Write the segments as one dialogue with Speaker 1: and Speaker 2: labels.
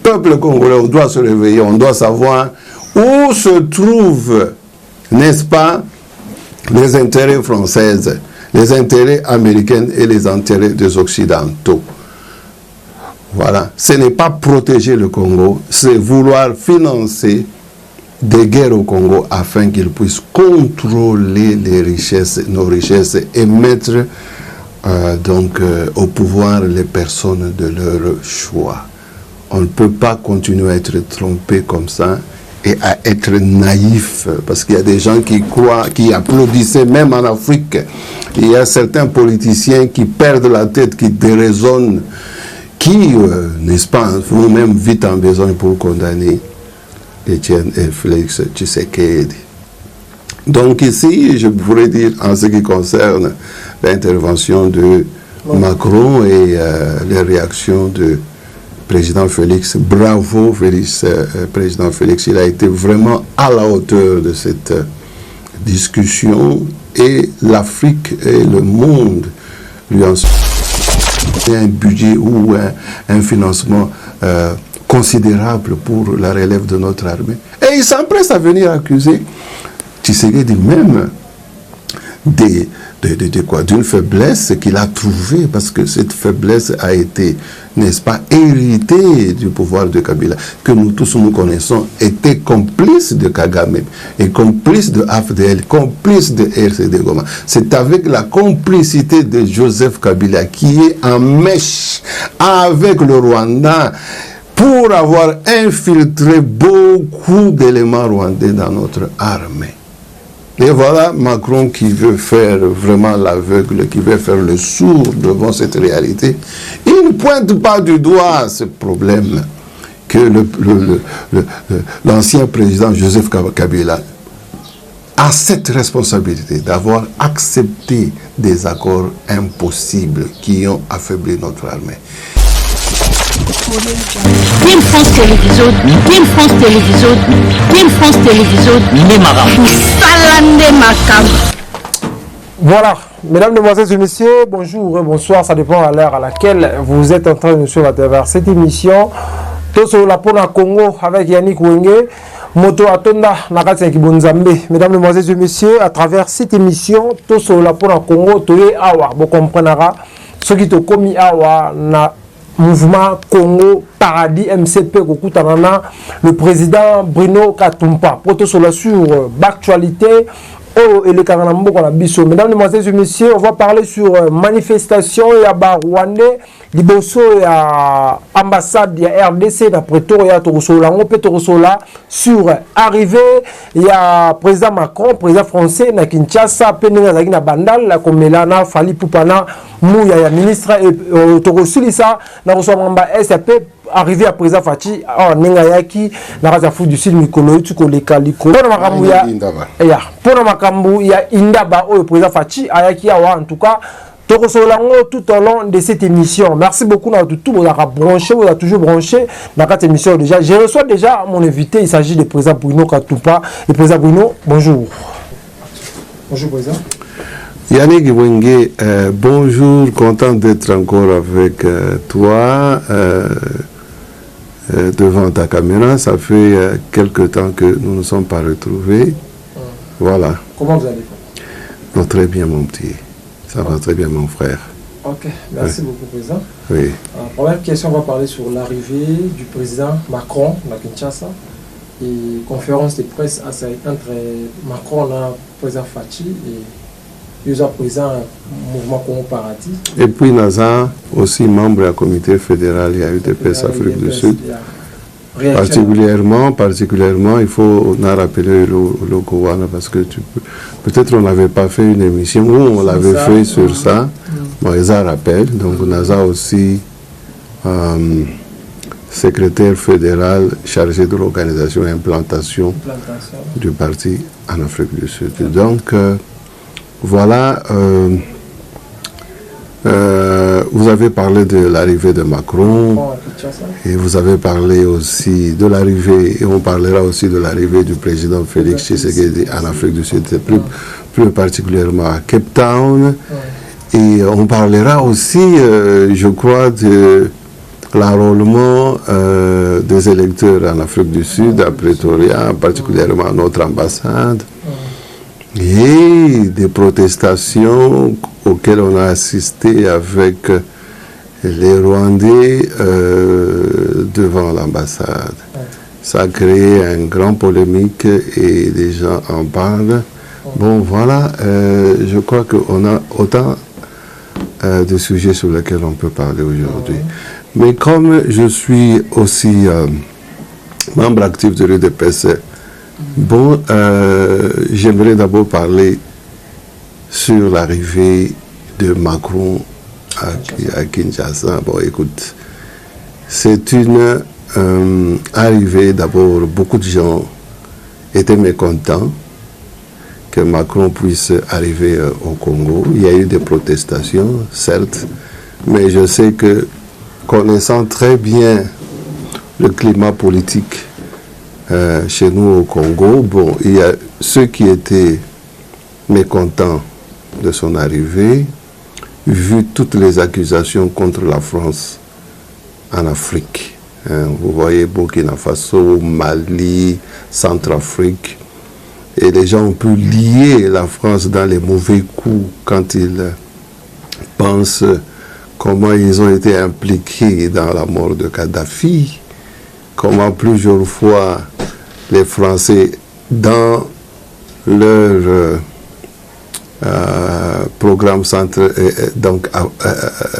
Speaker 1: peuple congolais, on doit se réveiller, on doit savoir où se trouvent, n'est-ce pas, les intérêts français, les intérêts américains et les intérêts des Occidentaux. Voilà. Ce n'est pas protéger le Congo, c'est vouloir financer des guerres au Congo afin qu'ils puissent contrôler les richesses, nos richesses et mettre au pouvoir les personnes de leur choix. On ne peut pas continuer à être trompé comme ça et à être naïf, parce qu'il y a des gens qui croient, qui applaudissaient même en Afrique. Il y a certains politiciens qui perdent la tête, qui déraisonnent, qui, n'est-ce pas, vous-même vite en besoin pour condamner Etienne et Félix Tshisekedi. Donc ici, je pourrais dire, en ce qui concerne l'intervention de Macron et les réactions de président Félix, bravo Félix, président Félix, il a été vraiment à la hauteur de cette discussion et l'Afrique et le monde lui ont un budget ou un financement considérable pour la relève de notre armée. Et il s'empresse à venir accuser Tshisekedi même d'une faiblesse qu'il a trouvée, parce que cette faiblesse a été, n'est-ce pas, héritée du pouvoir de Kabila, que nous tous nous connaissons, était complice de Kagame, et complice de AFDL, complice de RCD Goma. C'est avec la complicité de Joseph Kabila qui est en mèche avec le Rwanda pour avoir infiltré beaucoup d'éléments rwandais dans notre armée. Et voilà Macron qui veut faire vraiment l'aveugle, qui veut faire le sourd devant cette réalité. Il ne pointe pas du doigt ce problème que l'ancien président Joseph Kabila a cette responsabilité d'avoir accepté des accords impossibles qui ont affaibli notre armée.
Speaker 2: Team France Télévision, Team France Télévision, Team France Télévision, Salande Makam.
Speaker 3: Voilà, mesdames, demoiselles et messieurs, bonjour et bonsoir, ça dépend à l'heure à laquelle vous êtes en train de suivre à travers cette émission. Tout sur la Pona Congo avec Yannick Wenge, Moto Atonda Nakati Kibonzambe. Mesdames, demoiselles et messieurs, à travers cette émission, tout sur la Pona Congo, Toye Awa, vous comprenez, ce qui te commis Awa, na mouvement Congo Paradis MCP Kokutanana, le président Bruno Katumpa. Proto sur l'actualité et le Karanambo qu'on a biso. Mesdames, Mesdemoiselles et Messieurs, on va parler sur manifestation et à Rwandais, Liboso et à ambassade et à RDC, d'après Toria Torosola, on peut Torosola sur arrivée. Il y a président Macron, président français, na Kinshasa, Penenga Zagina Bandal, la Komelana, Fali Poupana, Mouya, ministre et Torosulisa, na Rosomamba SAP. Arrivé à président Fachi, Nengayaki, Narazafu du Sud Mikolo, Tukoleka Liko. Pour Makambuya, pour Makambu, il y a Indaba, le président Fachi, Ayaki Awa, en tout cas, Torosolango tout au long de cette émission. Merci beaucoup, tout vous a branché, vous a toujours branché dans cette émission déjà. Je reçois déjà mon invité, il s'agit du président Bruno Katumpa. Le président Bruno, bonjour. Bonjour, président.
Speaker 1: Yannick Wenge, bonjour, content d'être encore avec toi. Devant ta caméra, ça fait quelque temps que nous ne sommes pas retrouvés. Voilà.
Speaker 3: Comment vous allez?
Speaker 1: Non, très bien, mon petit. Ça va très bien, mon frère.
Speaker 3: Ok, merci beaucoup, président.
Speaker 1: Oui.
Speaker 3: Première question, on va parler sur l'arrivée du président Macron à Kinshasa et conférence de presse entre Macron et le président Fachi et plusieurs présidents mouvement Congo Paradis. Et
Speaker 1: puis Naza, aussi membre du comité fédéral UDPS Afrique du Sud. Particulièrement, il faut rappeler le Gowana parce que peut-être on n'avait pas fait une émission où on l'avait fait sur ça. Bon, ils en rappellent. Donc Naza aussi secrétaire fédéral chargé de l'organisation et implantation du parti en Afrique du Sud. Donc voilà, vous avez parlé de l'arrivée de Macron et vous avez parlé aussi de l'arrivée, et on parlera aussi de l'arrivée du président Félix Tshisekedi en Afrique du Sud, plus particulièrement à Cape Town. Et on parlera aussi, je crois, de l'enrôlement de des électeurs en Afrique du Sud, à Pretoria, particulièrement à notre ambassade, et des protestations auxquelles on a assisté avec les Rwandais devant l'ambassade. Ça a créé une grande polémique et les gens en parlent. Bon, voilà, je crois qu'on a autant de sujets sur lesquels on peut parler aujourd'hui. Mais comme je suis aussi membre actif de l'UDPS, bon, j'aimerais d'abord parler sur l'arrivée de Macron à Kinshasa. Bon, écoute, c'est une arrivée, d'abord, beaucoup de gens étaient mécontents que Macron puisse arriver au Congo. Il y a eu des protestations, certes, mais je sais que, connaissant très bien le climat politique chez nous au Congo, bon, il y a ceux qui étaient mécontents de son arrivée, vu toutes les accusations contre la France en Afrique. Vous voyez Burkina Faso, Mali, Centrafrique. Et les gens ont pu lier la France dans les mauvais coups quand ils pensent comment ils ont été impliqués dans la mort de Kadhafi, comment plusieurs fois les Français, dans leur programme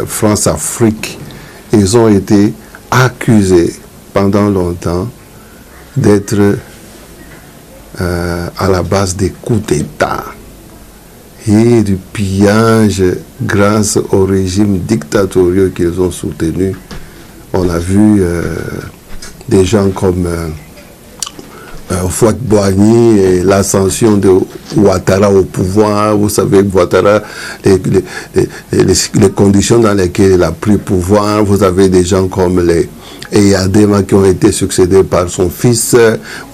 Speaker 1: France-Afrique, ils ont été accusés pendant longtemps d'être à la base des coups d'État et du pillage grâce au régime dictatorial qu'ils ont soutenu. On a vu des gens comme Houphouët-Boigny et l'ascension de Ouattara au pouvoir. Vous savez, Ouattara, les conditions dans lesquelles il a pris pouvoir. Vous avez des gens comme les Eyadema qui ont été succédés par son fils.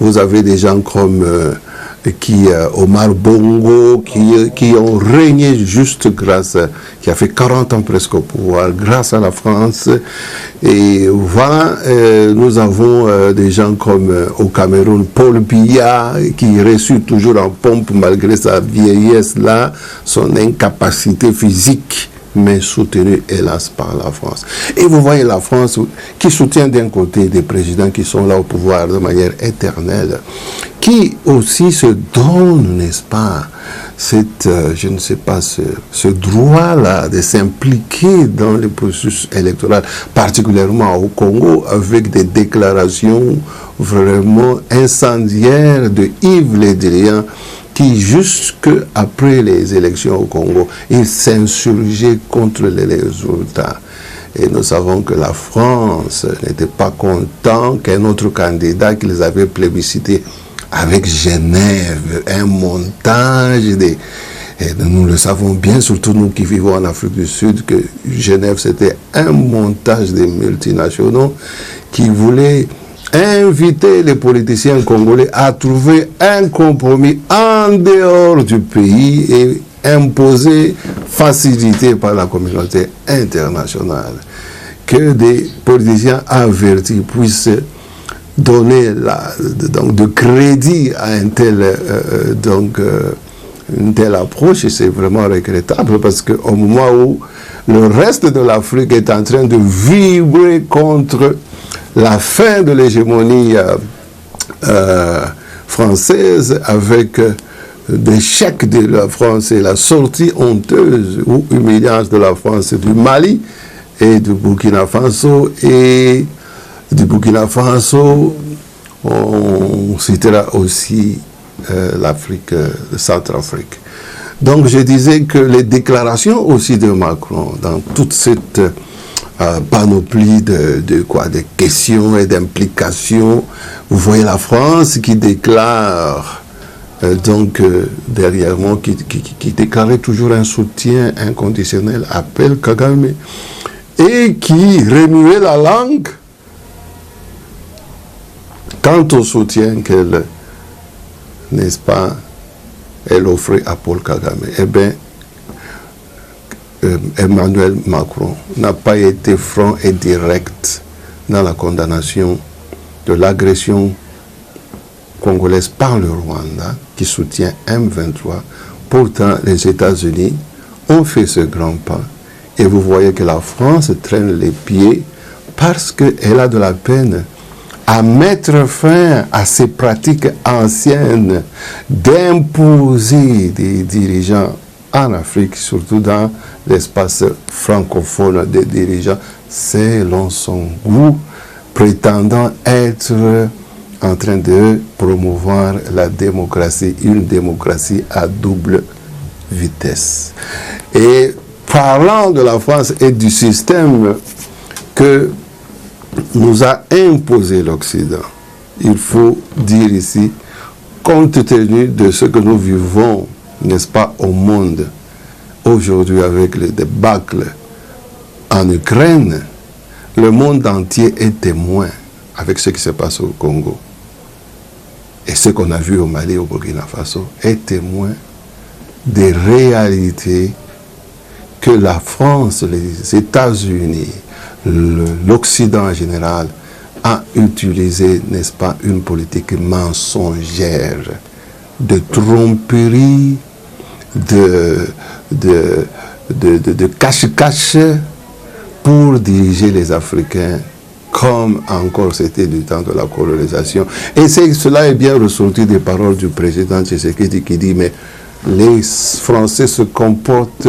Speaker 1: Vous avez des gens comme Omar Bongo qui ont régné juste qui a fait 40 ans presque au pouvoir grâce à la France. Et voilà, nous avons des gens comme au Cameroun, Paul Biya, qui reçut toujours en pompe malgré sa vieillesse là, son incapacité physique, mais soutenue hélas par la France. Et vous voyez la France qui soutient d'un côté des présidents qui sont là au pouvoir de manière éternelle, qui aussi se donne, n'est-ce pas, je ne sais pas, ce droit-là de s'impliquer dans le processus électoral, particulièrement au Congo, avec des déclarations vraiment incendiaires de Yves Le Drian, qui, jusque après les élections au Congo, il s'insurgeait contre les résultats. Et nous savons que la France n'était pas contente qu'un autre candidat qu'ils avaient plébiscité avec Genève, un montage et nous le savons bien, surtout nous qui vivons en Afrique du Sud, que Genève c'était un montage des multinationaux qui voulaient inviter les politiciens congolais à trouver un compromis en dehors du pays et imposé, facilité par la communauté internationale, que des politiciens avertis puissent donner de crédit à une telle approche. Et c'est vraiment regrettable parce qu'au moment où le reste de l'Afrique est en train de vibrer contre la fin de l'hégémonie française avec l'échec de la France et la sortie honteuse ou humiliante de la France du Mali et du Burkina Faso. Et du Burkina Faso, on citera aussi l'Afrique, le Centrafrique. Donc je disais que les déclarations aussi de Macron dans toute cette panoplie de questions et d'implications. Vous voyez la France qui déclare derrière moi, qui déclarait toujours un soutien inconditionnel à Paul Kagame et qui remuait la langue quant au soutien qu'elle, n'est-ce pas, elle offrait à Paul Kagame. Eh bien, Emmanuel Macron n'a pas été franc et direct dans la condamnation de l'agression congolaise par le Rwanda, qui soutient M23. Pourtant, les États-Unis ont fait ce grand pas. Et vous voyez que la France traîne les pieds parce qu'elle a de la peine à mettre fin à ces pratiques anciennes d'imposer des dirigeants en Afrique, surtout dans l'espace francophone, des dirigeants selon son goût, prétendant être en train de promouvoir la démocratie, une démocratie à double vitesse. Et parlant de la France et du système que nous a imposé l'Occident, il faut dire ici, compte tenu de ce que nous vivons, n'est-ce pas, au monde, aujourd'hui avec le débâcle en Ukraine, le monde entier est témoin avec ce qui se passe au Congo. Et ce qu'on a vu au Mali, au Burkina Faso, est témoin des réalités que la France, les États-Unis, l'Occident en général, a utilisé, n'est-ce pas, une politique mensongère, de tromperie, de cache-cache pour diriger les Africains comme encore c'était du temps de la colonisation. Et cela est bien ressorti des paroles du président Tshisekedi qui dit mais les Français se comportent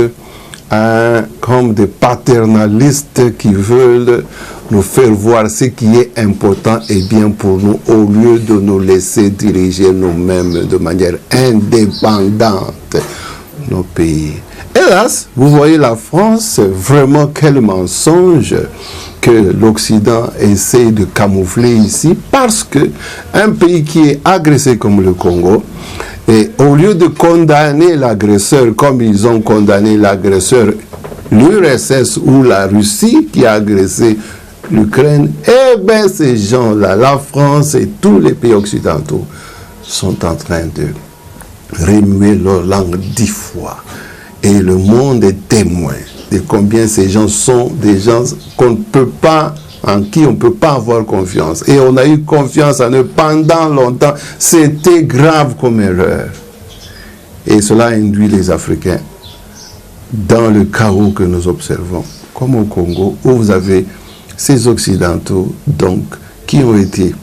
Speaker 1: comme des paternalistes qui veulent nous faire voir ce qui est important et bien pour nous au lieu de nous laisser diriger nous-mêmes de manière indépendante nos pays. Hélas, vous voyez la France, vraiment quel mensonge que l'Occident essaie de camoufler ici, parce que un pays qui est agressé comme le Congo, et au lieu de condamner l'agresseur comme ils ont condamné l'agresseur, l'URSS ou la Russie qui a agressé l'Ukraine, eh bien ces gens-là, la France et tous les pays occidentaux sont en train de remuer leur langue 10 fois. Et le monde est témoin de combien ces gens sont des gens qu'on ne peut pas, en qui on ne peut pas avoir confiance. Et on a eu confiance en eux pendant longtemps. C'était grave comme erreur. Et cela induit les Africains dans le chaos que nous observons. Comme au Congo, où vous avez ces Occidentaux, donc, qui ont été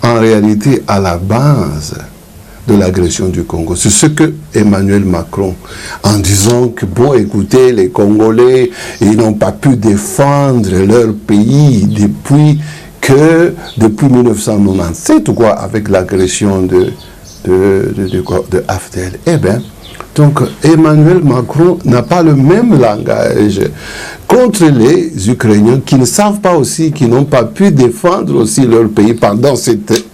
Speaker 1: en réalité à la base de l'agression du Congo. C'est ce que Emmanuel Macron, en disant que, bon, écoutez, les Congolais, ils n'ont pas pu défendre leur pays depuis 1997, ou quoi, avec l'agression de Haftel. Eh bien, donc Emmanuel Macron n'a pas le même langage contre les Ukrainiens qui ne savent pas aussi, qui n'ont pas pu défendre aussi leur pays pendant cette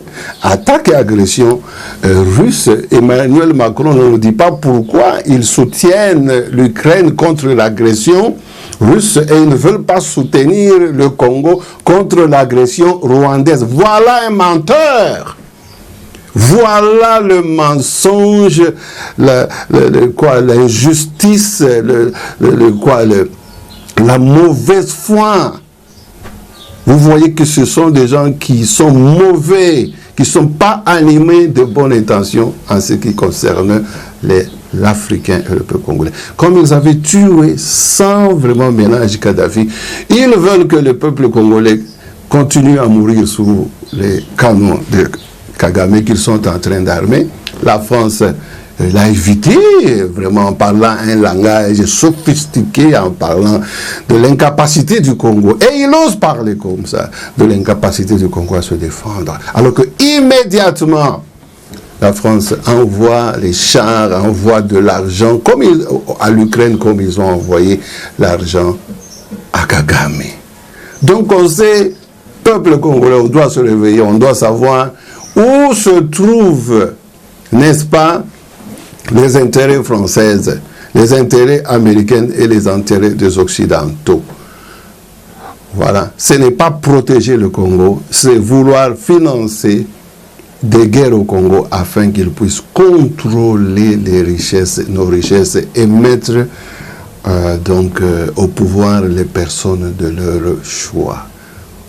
Speaker 1: attaque et agression russe. Emmanuel Macron ne nous dit pas pourquoi ils soutiennent l'Ukraine contre l'agression russe et ils ne veulent pas soutenir le Congo contre l'agression rwandaise. Voilà un menteur. Voilà le mensonge, l'injustice, la mauvaise foi. Vous voyez que ce sont des gens qui sont mauvais, qui ne sont pas animés de bonnes intentions en ce qui concerne l'Africain et le peuple congolais. Comme ils avaient tué sans vraiment ménage Kadhafi, ils veulent que le peuple congolais continue à mourir sous les canons de Kagame qu'ils sont en train d'armer. La France l'a évité, vraiment en parlant un langage sophistiqué, en parlant de l'incapacité du Congo. Et il ose parler comme ça, de l'incapacité du Congo à se défendre. Alors que immédiatement, la France envoie les chars, envoie de l'argent à l'Ukraine comme ils ont envoyé l'argent à Kagame. Donc on sait, peuple congolais, on doit se réveiller, on doit savoir où se trouvent, n'est-ce pas, les intérêts français, les intérêts américains et les intérêts des Occidentaux. Voilà. Ce n'est pas protéger le Congo, c'est vouloir financer des guerres au Congo afin qu'ils puissent contrôler les richesses, nos richesses et mettre au pouvoir les personnes de leur choix.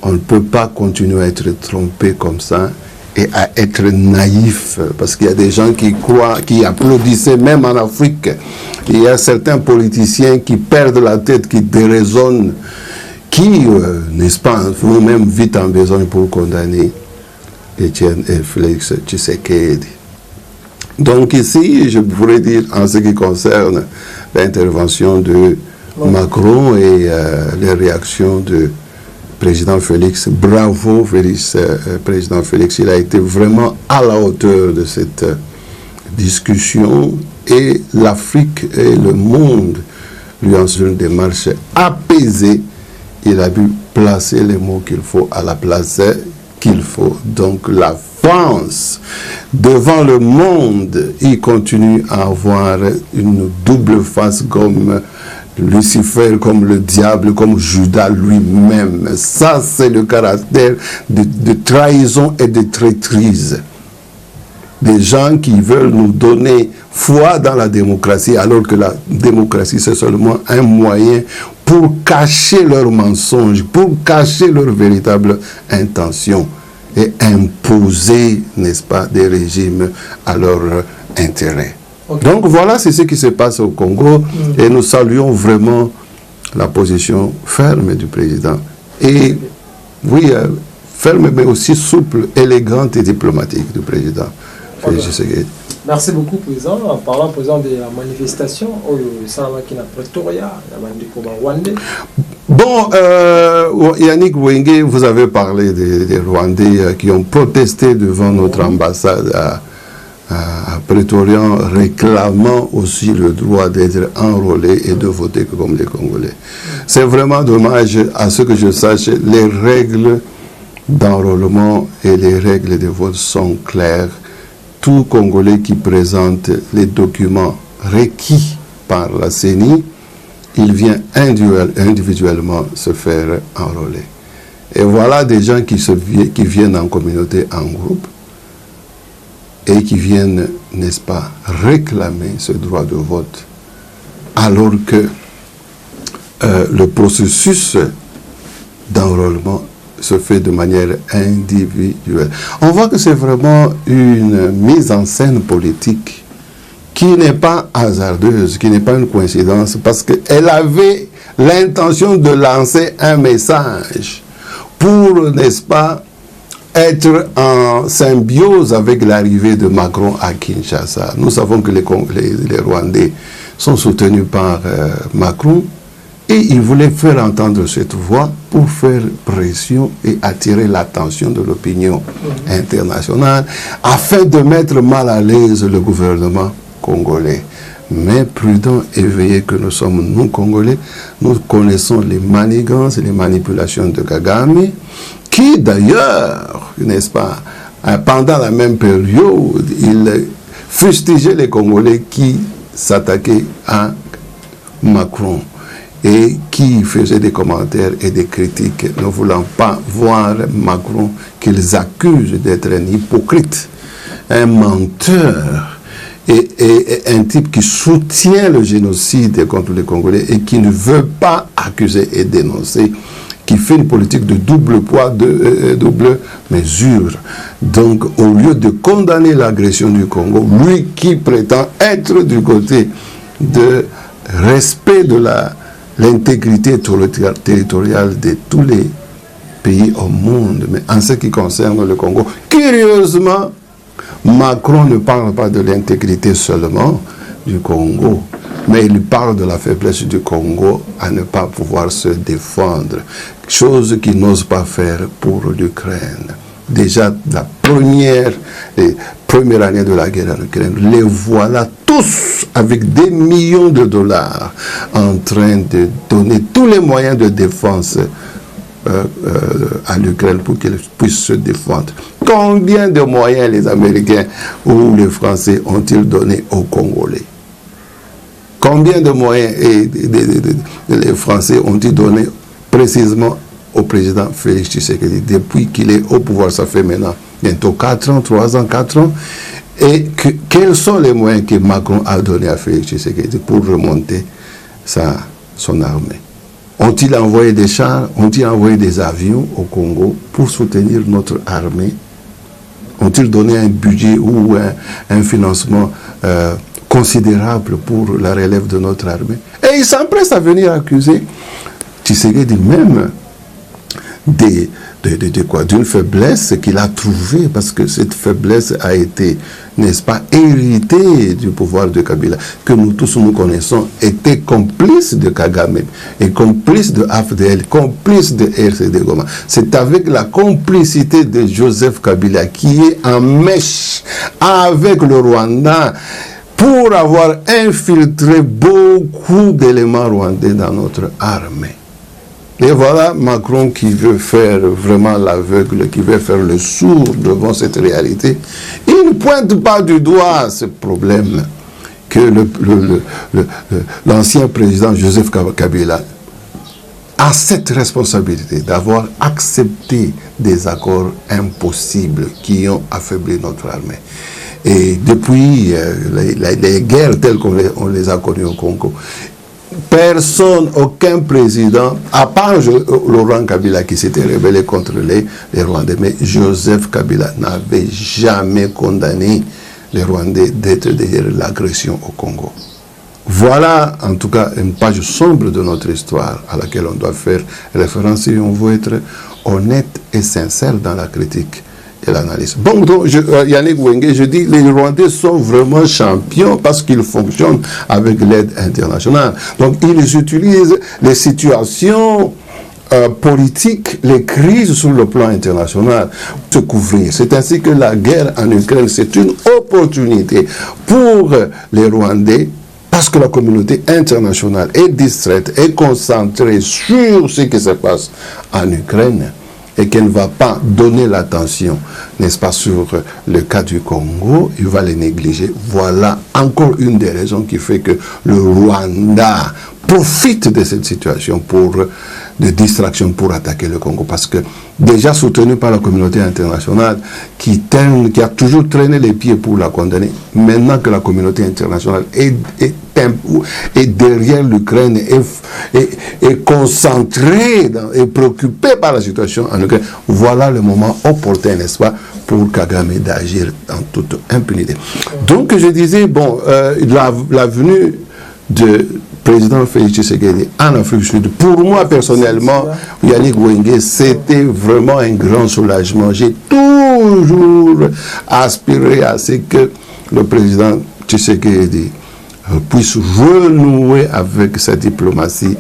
Speaker 1: On ne peut pas continuer à être trompé comme ça et à être naïf, parce qu'il y a des gens qui croient, qui applaudissaient même en Afrique. Il y a certains politiciens qui perdent la tête, qui déraisonnent, qui, n'est-ce pas, font même vite en besoin pour condamner Etienne et Félix Tshisekedi. Donc ici, je pourrais dire, en ce qui concerne l'intervention de Macron et les réactions de président Félix, bravo Félix, président Félix, il a été vraiment à la hauteur de cette discussion et l'Afrique et le monde lui ont sur une démarche apaisée. Il a pu placer les mots qu'il faut à la place qu'il faut. Donc la France, devant le monde, il continue à avoir une double face comme Lucifer, comme le diable, comme Judas lui-même. Ça, c'est le caractère de trahison et de traîtrise. Des gens qui veulent nous donner foi dans la démocratie, alors que la démocratie, c'est seulement un moyen pour cacher leurs mensonges, pour cacher leurs véritables intentions et imposer, n'est-ce pas, des régimes à leur intérêt. Okay. Donc voilà, c'est ce qui se passe au Congo et nous saluons vraiment la position ferme du président. Et oui, ferme mais aussi souple, élégante et diplomatique du président.
Speaker 3: Okay. Merci beaucoup, président. En parlant, président, de la manifestation,
Speaker 1: bon, Yannick Wenge, vous avez parlé des Rwandais qui ont protesté devant notre ambassade à Prétorian, réclamant aussi le droit d'être enrôlés et de voter comme les Congolais. C'est vraiment dommage, à ce que je sache, les règles d'enrôlement et les règles de vote sont claires. Tout Congolais qui présente les documents requis par la CENI, il vient individuellement se faire enrôler. Et voilà des gens qui viennent en communauté, en groupe, et qui viennent, n'est-ce pas, réclamer ce droit de vote, alors que le processus d'enrôlement se fait de manière individuelle. On voit que c'est vraiment une mise en scène politique qui n'est pas hasardeuse, qui n'est pas une coïncidence, parce qu'elle avait l'intention de lancer un message pour, n'est-ce pas, être en symbiose avec l'arrivée de Macron à Kinshasa. Nous savons que les Rwandais sont soutenus par Macron et ils voulaient faire entendre cette voix pour faire pression et attirer l'attention de l'opinion internationale afin de mettre mal à l'aise le gouvernement congolais. Mais prudent et éveillé que nous sommes, nous Congolais, nous connaissons les manigances et les manipulations de Kagame, qui d'ailleurs, n'est-ce pas, pendant la même période, il fustigeait les Congolais qui s'attaquaient à Macron et qui faisaient des commentaires et des critiques, ne voulant pas voir Macron, qu'ils accusent d'être un hypocrite, un menteur, et un type qui soutient le génocide contre les Congolais et qui ne veut pas accuser et dénoncer, qui fait une politique de double poids, de double mesure. Donc, au lieu de condamner l'agression du Congo, lui qui prétend être du côté de respect de l'intégrité territoriale de tous les pays au monde, mais en ce qui concerne le Congo, curieusement, Macron ne parle pas de l'intégrité seulement du Congo, mais il parle de la faiblesse du Congo à ne pas pouvoir se défendre, chose qu'il n'ose pas faire pour l'Ukraine. Déjà, la première année de la guerre en Ukraine, les voilà tous avec des millions de dollars en train de donner tous les moyens de défense à l'Ukraine pour qu'elle puisse se défendre. Combien de moyens les Américains ou les Français ont-ils donné aux Congolais? Combien de moyens les Français ont-ils donné précisément au président Félix Tshisekedi depuis qu'il est au pouvoir? Ça fait maintenant bientôt 4 ans, 3 ans, 4 ans. Et quels sont les moyens que Macron a donnés à Félix Tshisekedi pour remonter son armée? Ont-ils envoyé des chars, ont-ils envoyé des avions au Congo pour soutenir notre armée? Ont-ils donné un budget ou un financement considérable pour la relève de notre armée? Et ils s'empressent à venir accuser Tshisekedi même d'une faiblesse qu'il a trouvée, parce que cette faiblesse a été, n'est-ce pas, héritée du pouvoir de Kabila, que nous tous nous connaissons, était complice de Kagame, et complice de AFDL, complice de RCD Goma. C'est avec la complicité de Joseph Kabila qui est en mèche avec le Rwanda pour avoir infiltré beaucoup d'éléments rwandais dans notre armée. Et voilà Macron qui veut faire vraiment l'aveugle, qui veut faire le sourd devant cette réalité. Il ne pointe pas du doigt ce problème que l'ancien président Joseph Kabila a cette responsabilité d'avoir accepté des accords impossibles qui ont affaibli notre armée. Et depuis les guerres telles qu'on les a connues au Congo, personne, aucun président, à part Laurent Kabila qui s'était rebellé contre les Rwandais, mais Joseph Kabila n'avait jamais condamné les Rwandais d'être derrière l'agression au Congo. Voilà en tout cas une page sombre de notre histoire à laquelle on doit faire référence si on veut être honnête et sincère dans la critique et l'analyse. Bon, donc, Yannick Wenge, je dis les Rwandais sont vraiment champions parce qu'ils fonctionnent avec l'aide internationale. Donc ils utilisent les situations politiques, les crises sur le plan international pour se couvrir. C'est ainsi que la guerre en Ukraine, c'est une opportunité pour les Rwandais, parce que la communauté internationale est distraite, est concentrée sur ce qui se passe en Ukraine, et qu'elle ne va pas donner l'attention, n'est-ce pas, sur le cas du Congo, il va les négliger. Voilà encore une des raisons qui fait que le Rwanda profite de cette situation de distraction pour attaquer le Congo, parce que déjà soutenu par la communauté internationale qui a toujours traîné les pieds pour la condamner, maintenant que la communauté internationale est derrière l'Ukraine, est concentrée et préoccupée par la situation en Ukraine, voilà le moment opportun, n'est-ce pas, pour Kagame d'agir en toute impunité. Donc je disais, bon, la venue de président Félix Tshisekedi en Afrique du Sud, pour moi personnellement, Yannick Wenge, c'était vraiment un grand soulagement. J'ai toujours aspiré à ce que le président Tshisekedi puisse renouer avec sa diplomatie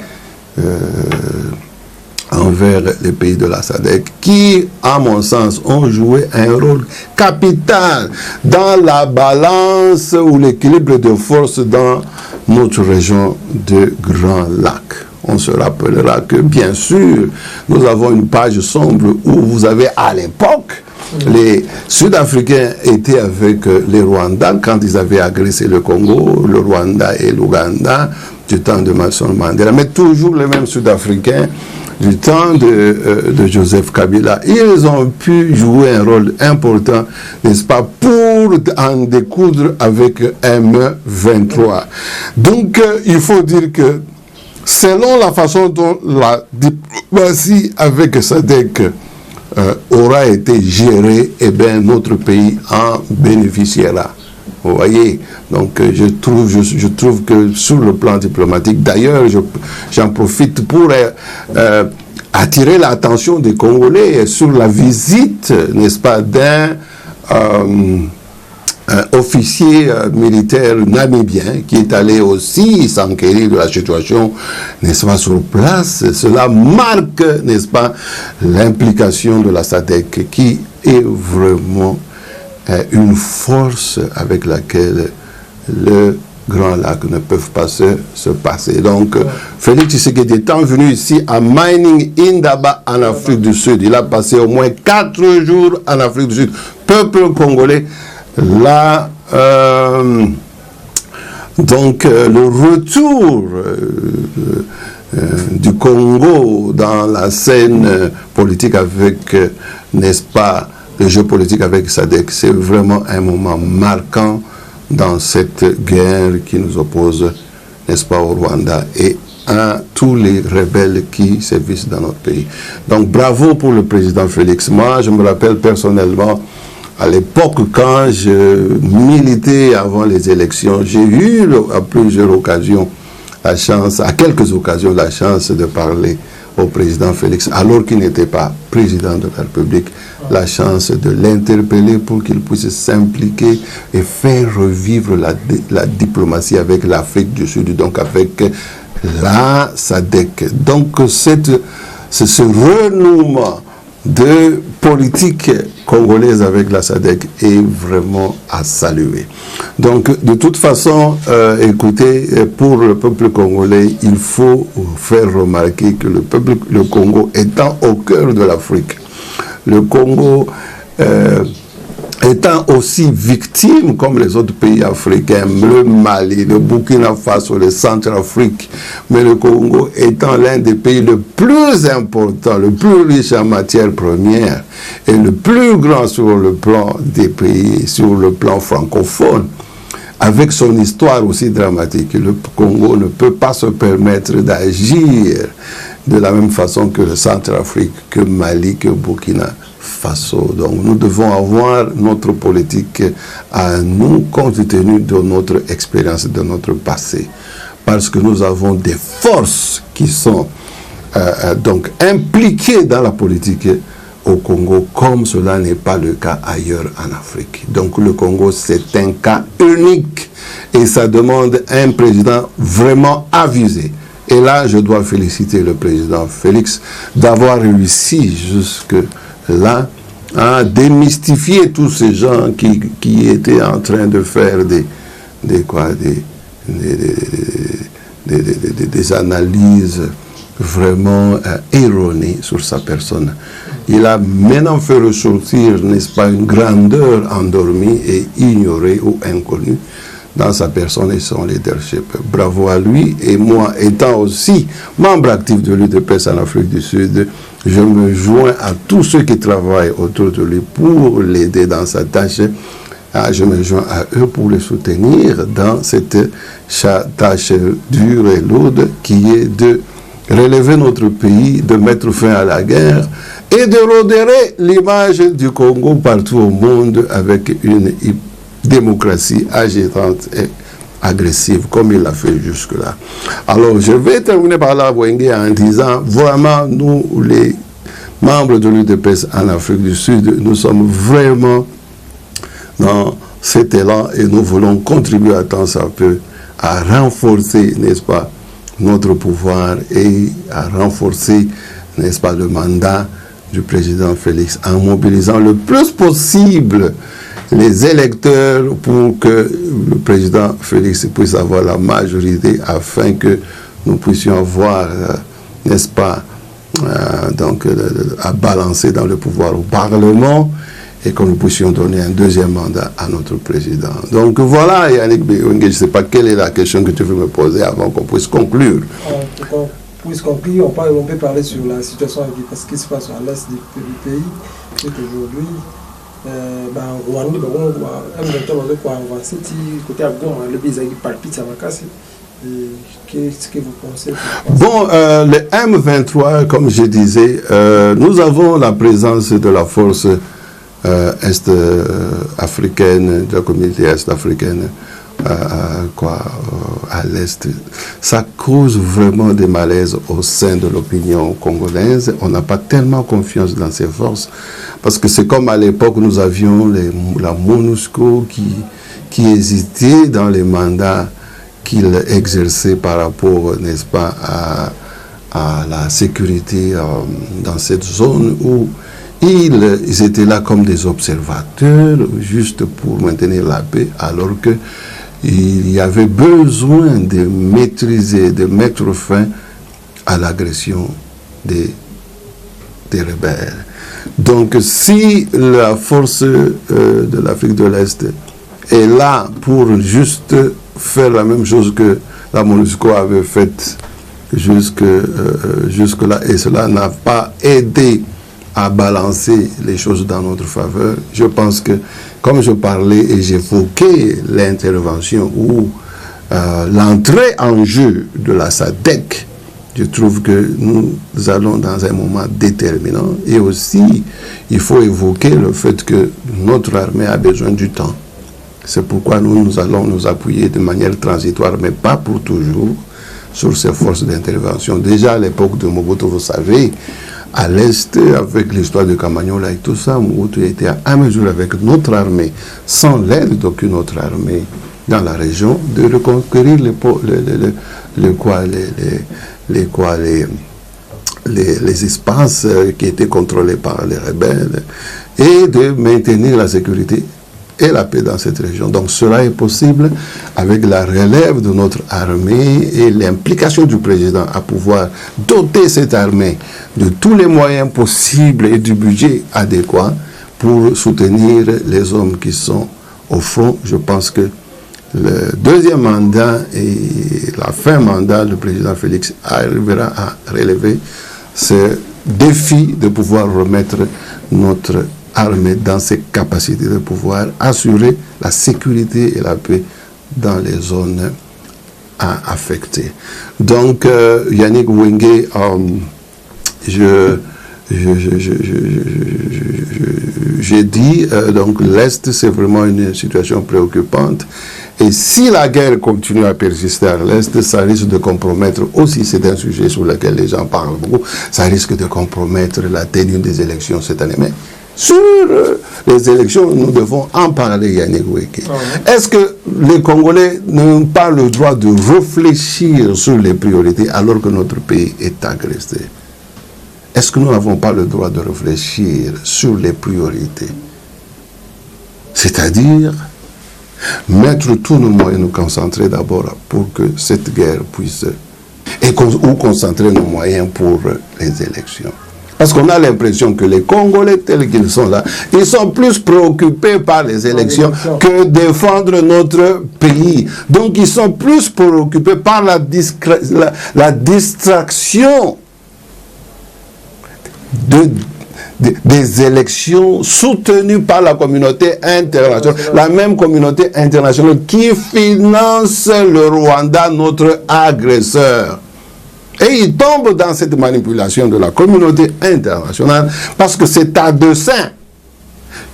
Speaker 1: envers les pays de la SADC qui, à mon sens, ont joué un rôle capital dans la balance ou l'équilibre de force dans notre région de Grand Lac. On se rappellera que, bien sûr, nous avons une page sombre où vous avez, à l'époque, les Sud-Africains étaient avec les Rwandais quand ils avaient agressé le Congo, le Rwanda et l'Ouganda, du temps de Nelson Mandela, mais toujours les mêmes Sud-Africains du temps de Joseph Kabila. Ils ont pu jouer un rôle important, n'est-ce pas, pour en découdre avec M23. Donc, il faut dire que selon la façon dont la diplomatie avec SADC aura été gérée, eh bien, notre pays en bénéficiera. Vous voyez, donc je trouve que sur le plan diplomatique, d'ailleurs, j'en profite pour attirer l'attention des Congolais sur la visite, n'est-ce pas, d'un officier militaire namibien qui est allé aussi s'enquérir de la situation, n'est-ce pas, sur place. Cela marque, n'est-ce pas, l'implication de la SADC qui est vraiment une force avec laquelle le Grand Lac ne peuvent pas se passer. Donc, Félix Tshisekedi étant venu ici à Mining Indaba en Afrique du Sud, il a passé au moins 4 jours en Afrique du Sud. Peuple congolais, là, donc le retour du Congo dans la scène politique avec, n'est-ce pas, le jeu politique avec SADC, c'est vraiment un moment marquant dans cette guerre qui nous oppose, n'est-ce pas, au Rwanda et à tous les rebelles qui sévissent dans notre pays. Donc bravo pour le président Félix. Moi, je me rappelle personnellement, à l'époque, quand je militais avant les élections, j'ai eu à plusieurs occasions à quelques occasions, la chance de parler au président Félix, alors qu'il n'était pas président de la République, la chance de l'interpeller pour qu'il puisse s'impliquer et faire revivre la diplomatie avec l'Afrique du Sud, donc avec la SADC. Donc c'est ce renouement de politique congolaise avec la SADC est vraiment à saluer. Donc, de toute façon, écoutez, pour le peuple congolais, il faut faire remarquer que le Congo étant au cœur de l'Afrique, le Congo étant aussi victime comme les autres pays africains, le Mali, le Burkina Faso, le Centrafrique, mais le Congo étant l'un des pays le plus important, le plus riche en matières premières et le plus grand sur le plan des pays, sur le plan francophone, avec son histoire aussi dramatique, le Congo ne peut pas se permettre d'agir de la même façon que le Centrafrique, que Mali, que Burkina Faso. Donc nous devons avoir notre politique à nous compte tenu de notre expérience, de notre passé. Parce que nous avons des forces qui sont donc impliquées dans la politique au Congo, comme cela n'est pas le cas ailleurs en Afrique. Donc le Congo, c'est un cas unique et ça demande un président vraiment avisé. Et là, je dois féliciter le président Félix d'avoir réussi jusque-là à démystifier tous ces gens qui étaient en train de faire des analyses vraiment erronées sur sa personne. Il a maintenant fait ressortir, n'est-ce pas, une grandeur endormie et ignorée ou inconnue dans sa personne et son leadership. Bravo à lui. Et moi, étant aussi membre actif de l'UDPS en Afrique du Sud, je me joins à tous ceux qui travaillent autour de lui pour l'aider dans sa tâche. Je me joins à eux pour le soutenir dans cette tâche dure et lourde qui est de relever notre pays, de mettre fin à la guerre et de redorer l'image du Congo partout au monde avec une démocratie agitante et agressive, comme il l'a fait jusque-là. Alors, je vais terminer par là, Wenge, en disant, vraiment, nous, les membres de l'UDPS en Afrique du Sud, nous sommes vraiment dans cet élan et nous voulons contribuer à tant ça peut à renforcer, n'est-ce pas, notre pouvoir et à renforcer, n'est-ce pas, le mandat du président Félix en mobilisant le plus possible les électeurs pour que le président Félix puisse avoir la majorité afin que nous puissions avoir, n'est-ce pas, à balancer dans le pouvoir au Parlement et que nous puissions donner un deuxième mandat à notre président. Donc voilà, Yannick Béhongue, je ne sais pas quelle est la question que tu veux me poser avant qu'on puisse conclure.
Speaker 3: Pour qu'on puisse conclure, on peut parler sur la situation parce qu'il se passe à l'est du pays. C'est aujourd'hui, Rwanda, côté à Goma, le pays palpite à Makassi. Qu'est-ce que vous pensez?
Speaker 1: Bon, le M23, comme je disais, nous avons la présence de la force est-africaine, de la communauté est-africaine, à l'est. Ça cause vraiment des malaises au sein de l'opinion congolaise. On n'a pas tellement confiance dans ces forces, parce que c'est comme à l'époque, nous avions la MONUSCO qui hésitait dans les mandats qu'il exerçait par rapport, n'est-ce pas, à la sécurité dans cette zone où ils étaient là comme des observateurs, juste pour maintenir la paix, alors qu'il y avait besoin de maîtriser, de mettre fin à l'agression des rebelles. Donc si la force de l'Afrique de l'Est est là pour juste faire la même chose que la MONUSCO avait faite jusque-là, et cela n'a pas aidé à balancer les choses dans notre faveur. Je pense que, comme je parlais et j'évoquais l'intervention ou l'entrée en jeu de la SADC Je trouve que nous allons dans un moment déterminant et aussi il faut évoquer le fait que notre armée a besoin du temps. C'est pourquoi nous allons nous appuyer de manière transitoire, mais pas pour toujours, sur ces forces d'intervention. Déjà à l'époque de Mobutu, vous savez, à l'Est, avec l'histoire de Kamanyola et tout ça, Mobutu était à mesure avec notre armée, sans l'aide d'aucune autre armée dans la région, de reconquérir les espaces qui étaient contrôlés par les rebelles et de maintenir la sécurité et la paix dans cette région. Donc cela est possible avec la relève de notre armée et l'implication du président à pouvoir doter cette armée de tous les moyens possibles et du budget adéquat pour soutenir les hommes qui sont au front. Je pense que le deuxième mandat et la fin mandat du président Félix arrivera à relever ce défi de pouvoir remettre notre armée dans ses capacités de pouvoir assurer la sécurité et la paix dans les zones affectées. Donc, Yannick Wenge, j'ai dit, donc l'Est, c'est vraiment une situation préoccupante. Et si la guerre continue à persister à l'Est, ça risque de compromettre aussi, c'est un sujet sur lequel les gens parlent beaucoup, ça risque de compromettre la tenue des élections cette année. Mais sur les élections, nous devons en parler, Yannick Weke. Est-ce que les Congolais n'ont pas le droit de réfléchir sur les priorités alors que notre pays est agressé? Est-ce que nous n'avons pas le droit de réfléchir sur les priorités? C'est-à-dire mettre tous nos moyens, nous concentrer d'abord pour que cette guerre puisse... ou concentrer nos moyens pour les élections. Parce qu'on a l'impression que les Congolais tels qu'ils sont là, ils sont plus préoccupés par les élections que défendre notre pays. Donc ils sont plus préoccupés par la distraction des élections soutenues par la communauté internationale. La même communauté internationale qui finance le Rwanda, notre agresseur. Et ils tombent dans cette manipulation de la communauté internationale parce que c'est à dessein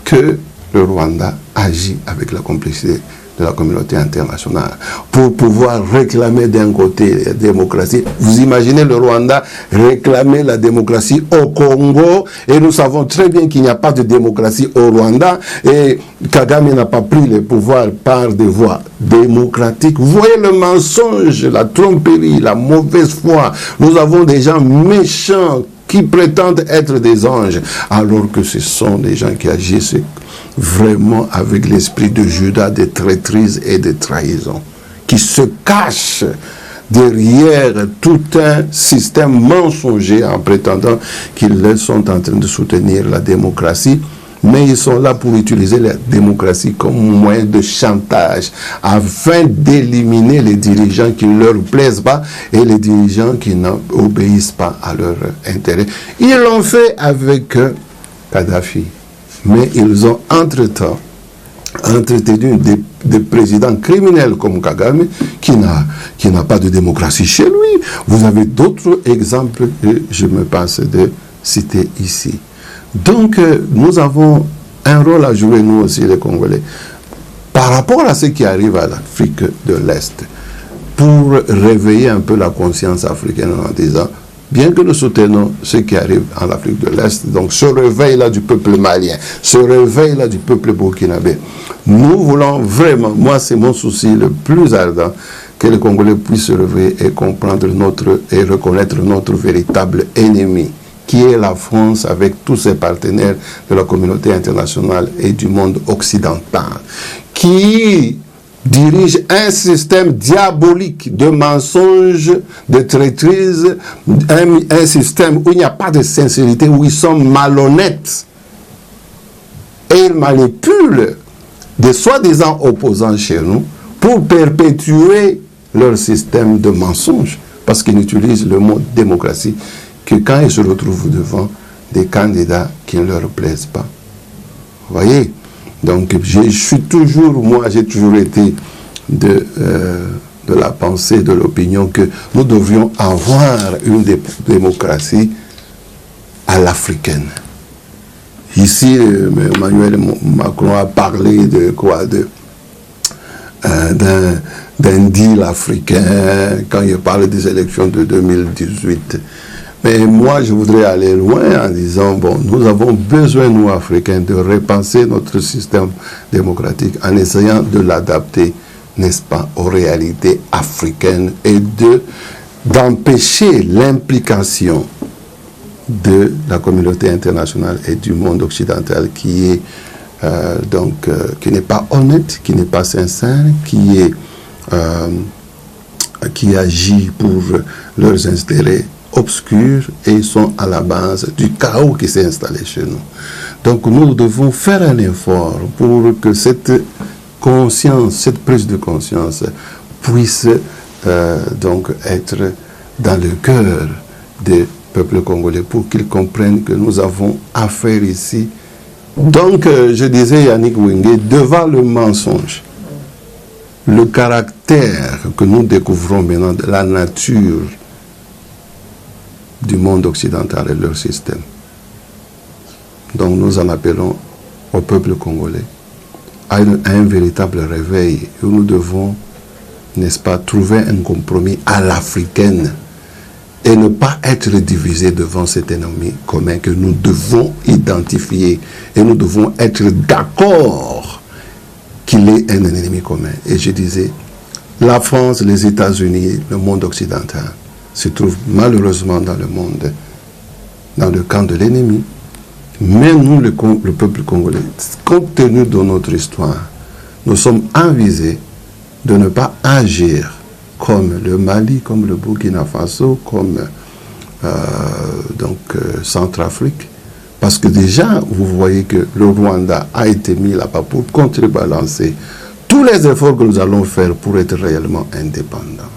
Speaker 1: que le Rwanda agit avec la complicité de la communauté internationale pour pouvoir réclamer d'un côté la démocratie. Vous imaginez le Rwanda réclamer la démocratie au Congo et nous savons très bien qu'il n'y a pas de démocratie au Rwanda et Kagame n'a pas pris le pouvoir par des voies démocratiques. Vous voyez le mensonge, la tromperie, la mauvaise foi. Nous avons des gens méchants qui prétendent être des anges alors que ce sont des gens qui agissent vraiment avec l'esprit de Judas, de traîtrise et de trahison, qui se cachent derrière tout un système mensonger en prétendant qu'ils sont en train de soutenir la démocratie, mais ils sont là pour utiliser la démocratie comme moyen de chantage afin d'éliminer les dirigeants qui ne leur plaisent pas et les dirigeants qui n'obéissent pas à leurs intérêts. Ils l'ont fait avec Kadhafi. Mais ils ont entre-temps entretenu des présidents criminels comme Kagame qui n'a pas de démocratie chez lui. Vous avez d'autres exemples que je me passe de citer ici. Donc nous avons un rôle à jouer, nous aussi les Congolais, par rapport à ce qui arrive à l'Afrique de l'Est, pour réveiller un peu la conscience africaine en disant bien que nous soutenons ce qui arrive en Afrique de l'Est, donc ce réveil-là du peuple malien, ce réveil-là du peuple burkinabé, nous voulons vraiment, moi c'est mon souci le plus ardent, que les Congolais puissent se réveiller et comprendre et reconnaître notre véritable ennemi, qui est la France avec tous ses partenaires de la communauté internationale et du monde occidental, qui dirige un système diabolique de mensonges, de traîtrise, un système où il n'y a pas de sincérité, où ils sont malhonnêtes. Et ils manipulent des soi-disant opposants chez nous pour perpétuer leur système de mensonges, parce qu'ils utilisent le mot démocratie que quand ils se retrouvent devant des candidats qui ne leur plaisent pas. Vous voyez? Donc, j'ai toujours été de la pensée, de l'opinion, que nous devrions avoir une démocratie à l'africaine. Ici, Emmanuel Macron a parlé de quoi? D'un deal africain quand il parle des élections de 2018. Mais moi, je voudrais aller loin en disant, bon, nous avons besoin, nous, Africains, de repenser notre système démocratique en essayant de l'adapter, n'est-ce pas, aux réalités africaines et d'empêcher l'implication de la communauté internationale et du monde occidental qui n'est pas honnête, qui n'est pas sincère, qui agit pour leurs intérêts obscurs et sont à la base du chaos qui s'est installé chez nous. Donc nous devons faire un effort pour que cette conscience, cette prise de conscience puisse donc être dans le cœur des peuples congolais pour qu'ils comprennent que nous avons affaire ici. Donc je disais Yannick Wenge, devant le mensonge, le caractère que nous découvrons maintenant de la nature du monde occidental et leur système. Donc nous en appelons au peuple congolais à un véritable réveil où nous devons, n'est-ce pas, trouver un compromis à l'africaine et ne pas être divisés devant cet ennemi commun que nous devons identifier et nous devons être d'accord qu'il est un ennemi commun. Et je disais, la France, les États-Unis, le monde occidental se trouvent malheureusement dans le monde, dans le camp de l'ennemi. Mais nous, le peuple congolais, compte tenu de notre histoire, nous sommes avisés de ne pas agir comme le Mali, comme le Burkina Faso, comme Centrafrique. Parce que déjà, vous voyez que le Rwanda a été mis là-bas pour contrebalancer tous les efforts que nous allons faire pour être réellement indépendants.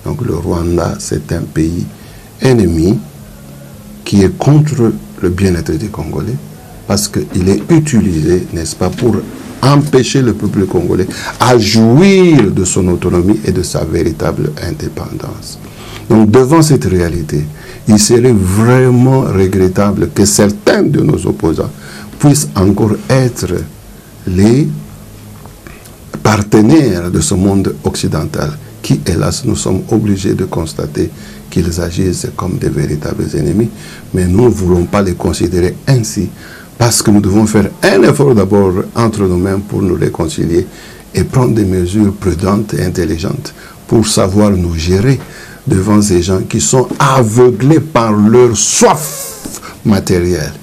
Speaker 1: Donc le Rwanda, c'est un pays ennemi qui est contre le bien-être des Congolais parce qu'il est utilisé, n'est-ce pas, pour empêcher le peuple congolais à jouir de son autonomie et de sa véritable indépendance. Donc devant cette réalité, il serait vraiment regrettable que certains de nos opposants puissent encore être les partenaires de ce monde occidental qui, hélas, nous sommes obligés de constater qu'ils agissent comme des véritables ennemis, mais nous ne voulons pas les considérer ainsi, parce que nous devons faire un effort d'abord entre nous-mêmes pour nous réconcilier et prendre des mesures prudentes et intelligentes pour savoir nous gérer devant ces gens qui sont aveuglés par leur soif matérielle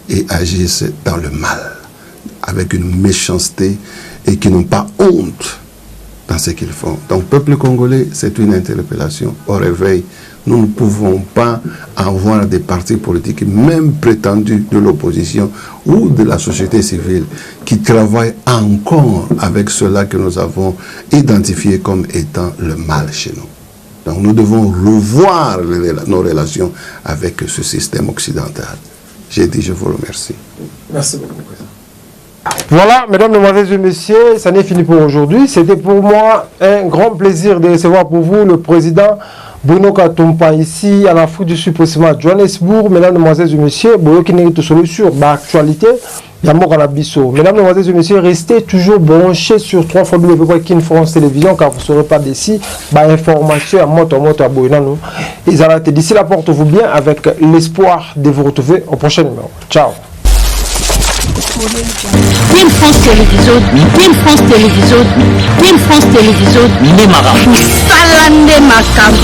Speaker 1: et agissent dans le mal, avec une méchanceté et qui n'ont pas honte dans ce qu'ils font. Donc, peuple congolais, c'est une interpellation au réveil. Nous ne pouvons pas avoir des partis politiques, même prétendus de l'opposition ou de la société civile, qui travaillent encore avec cela que nous avons identifié comme étant le mal chez nous. Donc, nous devons revoir nos relations avec ce système occidental. J'ai dit, je vous remercie.
Speaker 3: Merci beaucoup, Président. Voilà, mesdames, mesdemoiselles et messieurs, ça n'est fini pour aujourd'hui. C'était pour moi un grand plaisir de recevoir pour vous le président Bruno Katumpa ici en Afrique du Sud, précisément à Johannesburg. Mesdames, mesdemoiselles et messieurs, Boyo qui n'est sur l'actualité, Mesdames, mesdemoiselles et messieurs, restez toujours branchés sur www.Kin France Télévision car vous ne serez pas d'ici. Information à moto à Boyinano. D'ici là, portez-vous bien avec l'espoir de vous retrouver au prochain numéro. Ciao.
Speaker 2: Kin France Télévision, Kin France Télévision, Kin France Télévision, Salande Makam.